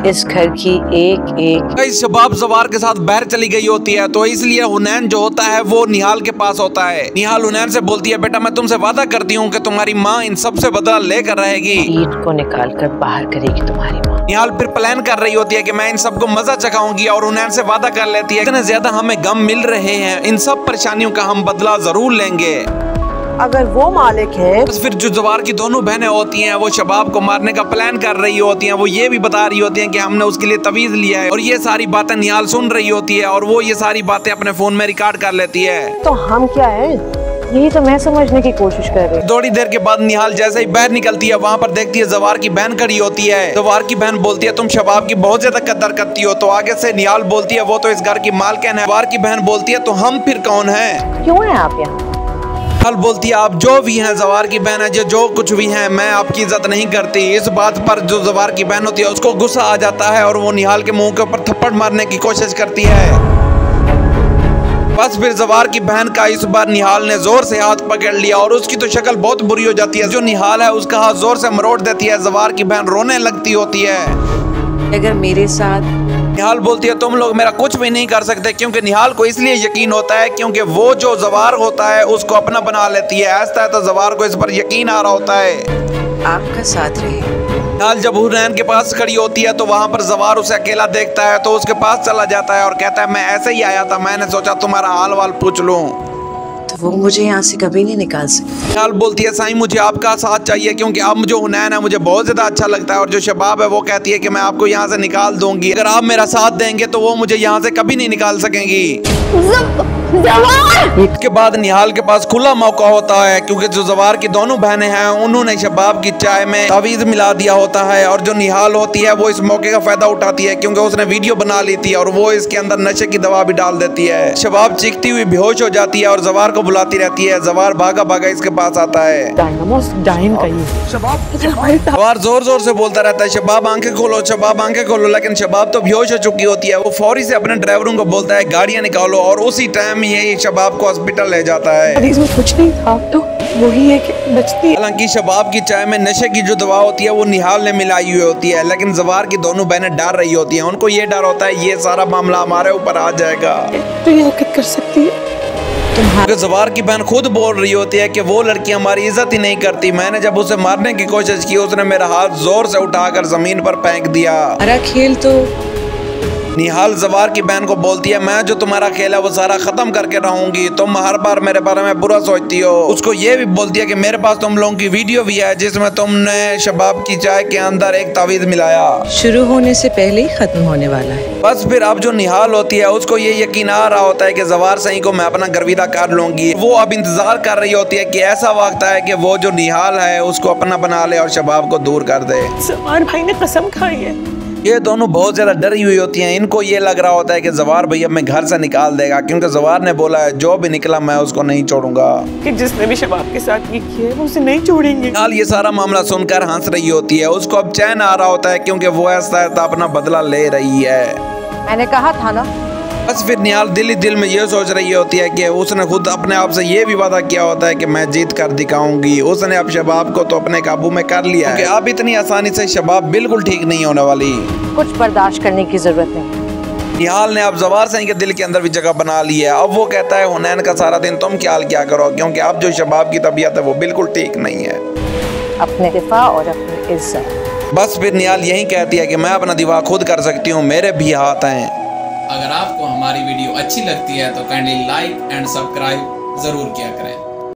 इस घर की एक एक शबाब जवार के साथ बहर चली गई होती है, तो इसलिए हुनैन जो होता है वो निहाल के पास होता है। निहाल हुनैन से बोलती है, बेटा मैं तुमसे वादा करती हूँ कि तुम्हारी माँ इन सब से बदला लेकर रहेगी। ईद को निकाल कर बाहर करेगी तुम्हारी माँ। निहाल फिर प्लान कर रही होती है कि मैं इन सबको मजा चखाऊंगी और हुनैन से वादा कर लेती है, इतने ज्यादा हमें गम मिल रहे हैं, इन सब परेशानियों का हम बदला जरूर लेंगे। अगर वो मालिक है। बस फिर जो जवार की दोनों बहनें होती हैं वो शबाब को मारने का प्लान कर रही होती हैं। वो ये भी बता रही होती हैं कि हमने उसके लिए तवीज लिया है, और ये सारी बातें निहाल सुन रही होती है और वो ये सारी बातें अपने फोन में रिकॉर्ड कर लेती है। तो हम क्या है, यही तो मैं समझने की कोशिश कर रही हूँ। थोड़ी देर के बाद निहाल जैसे ही बाहर निकलती है, वहाँ पर देखती है जवार की बहन खड़ी होती है। जवार की बहन बोलती है, तुम शबाब की बहुत ज्यादा कदर करती हो। तो आगे से निहाल बोलती है, वो तो इस घर की मालकिन है। जवार की बहन बोलती है, तो हम फिर कौन है? क्यों है आप यहाँ? निहाल बोलती है, आप जो भी हैं, जवार की बहन है जो कुछ भी हैं, मैं आपकी इज्जत नहीं करती। इस बात पर जो जवार की बहन होती है उसको गुस्सा आ जाता है और वो निहाल के मुंह के ऊपर थप्पड़ मारने की कोशिश करती है। बस फिर जवार की बहन का इस बार निहाल ने जोर से हाथ पकड़ लिया और उसकी तो शक्ल बहुत बुरी हो जाती है। जो निहाल है उसका हाथ जोर से मरोड़ देती है। जवार की बहन रोने लगती होती है। अगर मेरे साथ निहाल बोलती है, तुम लोग मेरा कुछ भी नहीं कर सकते, क्योंकि निहाल को इसलिए यकीन होता है क्योंकि वो जो जवार होता है उसको अपना बना लेती है। ऐसा है तो जवार को इस पर यकीन आ रहा होता है। आपका साथ रहे। निहाल जब हुनैन के पास खड़ी होती है तो वहाँ पर जवार उसे अकेला देखता है, तो उसके पास चला जाता है और कहता है, मैं ऐसे ही आया था, मैंने सोचा तुम्हारा हाल वाल पूछ लूं। तो वो मुझे यहाँ से कभी नहीं निकाल सकती। निहाल बोलती है, साईं मुझे आपका साथ चाहिए, क्योंकि अब जो हुनैन है मुझे बहुत ज्यादा अच्छा लगता है, और जो शबाब है वो कहती है कि मैं आपको यहाँ से निकाल दूंगी। अगर आप मेरा साथ देंगे तो वो मुझे यहाँ से कभी नहीं निकाल सकेंगी। इसके बाद निहाल के पास खुला मौका होता है, क्योंकि जो जवार की दोनों बहनें हैं उन्होंने शबाब की चाय में तावीज मिला दिया होता है, और जो निहाल होती है वो इस मौके का फायदा उठाती है क्योंकि उसने वीडियो बना ली थी और वो इसके अंदर नशे की दवा भी डाल देती है। शबाब चीखती हुई बेहोश हो जाती है और जवार को बुलाती रहती है। जवार भागा भागा इसके पास आता है। जवार जोर जोर से बोलता रहता है, शबाब आंखें खोलो, शबाब आंखें खोलो, लेकिन शबाब तो बेहोश हो चुकी होती है। वो फौरी से अपने ड्राइवरों को बोलता है, गाड़ियां निकालो, और उसी टाइम ये शबाब को हॉस्पिटल ले जाता है। कुछ नहीं था तो वही है कि बचती है। हालांकि शबाब की चाय में नशे की जो दवा होती है वो निहाल ने मिलाई हुई होती है, लेकिन जवार की दोनों बहनें डर रही होती हैं। उनको ये डर होता है ये सारा मामला हमारे ऊपर आ जाएगा। तो ये हरकत कर सकती है। जवार की बहन खुद बोल रही होती है कि वो लड़की हमारी इज्जत ही नहीं करती। मैंने जब उसे मारने की कोशिश की उसने मेरा हाथ जोर से उठाकर जमीन पर फेंक दिया। हमारा खेल तो निहाल जवार की बहन को बोलती है, मैं जो तुम्हारा खेल है वो सारा खत्म करके रहूंगी, तुम हर बार मेरे बारे में बुरा सोचती हो। उसको ये भी बोलती है कि मेरे पास तुम लोगों की वीडियो भी है जिसमें तुमने शबाब की चाय के अंदर एक तावीज मिलाया। शुरू होने से पहले ही खत्म होने वाला है। बस फिर अब जो निहाल होती है उसको ये यकीन आ रहा होता है कि जवार सही को मैं अपना गर्विदा कर लूंगी। वो अब इंतजार कर रही होती है कि ऐसा वक्त है कि वो जो निहाल है उसको अपना बना ले और शबाब को दूर कर दे। जवार भाई ने कसम खाई है। ये दोनों बहुत ज्यादा डरी हुई होती हैं। इनको ये लग रहा होता है कि जवार भैया मैं घर से निकाल देगा, क्योंकि जवार ने बोला है जो भी निकला मैं उसको नहीं छोड़ूंगा, कि जिसने भी शबाब के साथ ये किया है वो उसे नहीं छोड़ेंगे। निहाल ये सारा मामला सुनकर हंस रही होती है। उसको अब चैन आ रहा होता है क्योंकि वो ऐसा अपना बदला ले रही है। मैंने कहा था ना। बस फिर निहाल दिल ही दिल में ये सोच रही होती है कि उसने खुद अपने आप से ये भी वादा किया होता है कि मैं जीत कर दिखाऊंगी। उसने अब शबाब को तो अपने काबू में कर लिया है, क्योंकि अब इतनी आसानी से शबाब बिल्कुल ठीक नहीं होने वाली। कुछ बर्दाश्त करने की जरूरत नहीं। निहाल ने अब जवार सही के दिल के अंदर भी जगह बना ली है। अब वो कहता है, हुनैन का सारा दिन तुम ख्याल क्या करो, क्योंकि अब जो शबाब की तबीयत है वो बिल्कुल ठीक नहीं है। अपने दिफा और अपनी इज्जत। बस फिर निहाल यही कहती है कि मैं अपना दिफा खुद कर सकती हूँ, मेरे भी हाथ हैं। अगर आपको हमारी वीडियो अच्छी लगती है तो काइंडली लाइक एंड सब्सक्राइब जरूर किया करें।